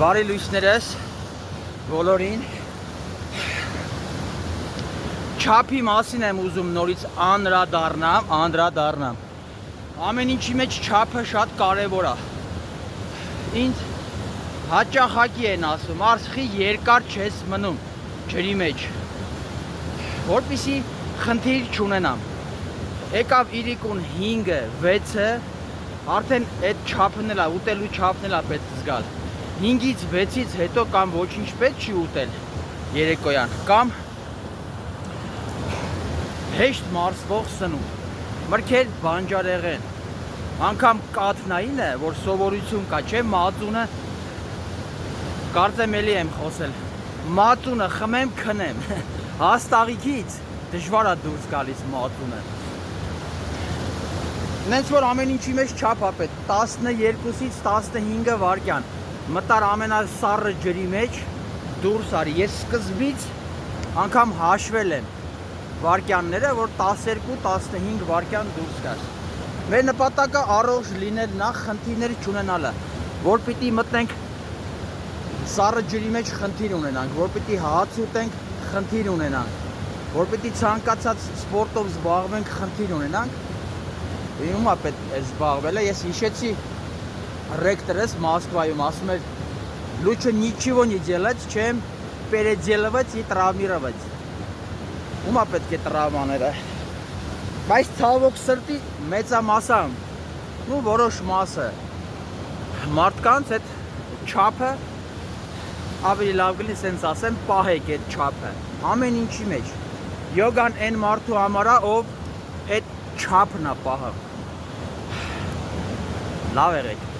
Բարի լույսներս բոլորին չափի մասին եմ ուզում նորից անդրադառնամ ամեն ինչի մեջ չափը շատ կարևոր է ինձ հաճախակի են ասում արցխի երկար չես մնում ջրի մեջ որպեսզի խնդիր չունենամ եկավ իրիկուն 5-ը 6-ը արդեն այդ չափն էլ ուտելու չափն էլ պետք զգալ 5-ից 6-ից հետո կամ ոչինչ պետք չի ուտել երեկոյան կամ հեշտ մարսվող սնունդ մրգեր բանջարեղեն անգամ կաթնայինը որ սովորություն կա չէ մածունը կարծեմ էլի եմ խոսել մածունը խմեմ քնեմ հաստաղիքից դժվար է դուրս գալիս մածունը նենց որ ամեն ինչի մեջ չափ է պետք 12-ից 15 վայրկյան մտար ամենասառը ջրի մեջ դուրս արի ես սկզբից անգամ հաշվել եմ վայրկյանները որ 12-15 վայրկյան դուրս գար մեր նպատակը առողջ լինել նախ խնդիրներ չունենալը որ պիտի մտնենք սառը ջրի մեջ խնդիր ունենանք որ պիտի հաց ուտենք խնդիր ունենանք որ պիտի ցանկացած սպորտով զբաղվենք խնդիր ունենանք իմա պետք է զբաղվելը ես հիշեցի Ректорս Москвայում ասում էր Лучше ничего не делать, чем переделывать и травмировать Ումա պետք է տրավմաները Բայց ցավոք սրտի մեծամասամբ ու որոշ մասը մարդկանց այդ չափը ավելի լավ կլինի սենց ասեմ պահեք այդ չափը ամեն ինչի մեջ յոգան այն մարդու համար է ով այդ չափն է պահը լավ եղեք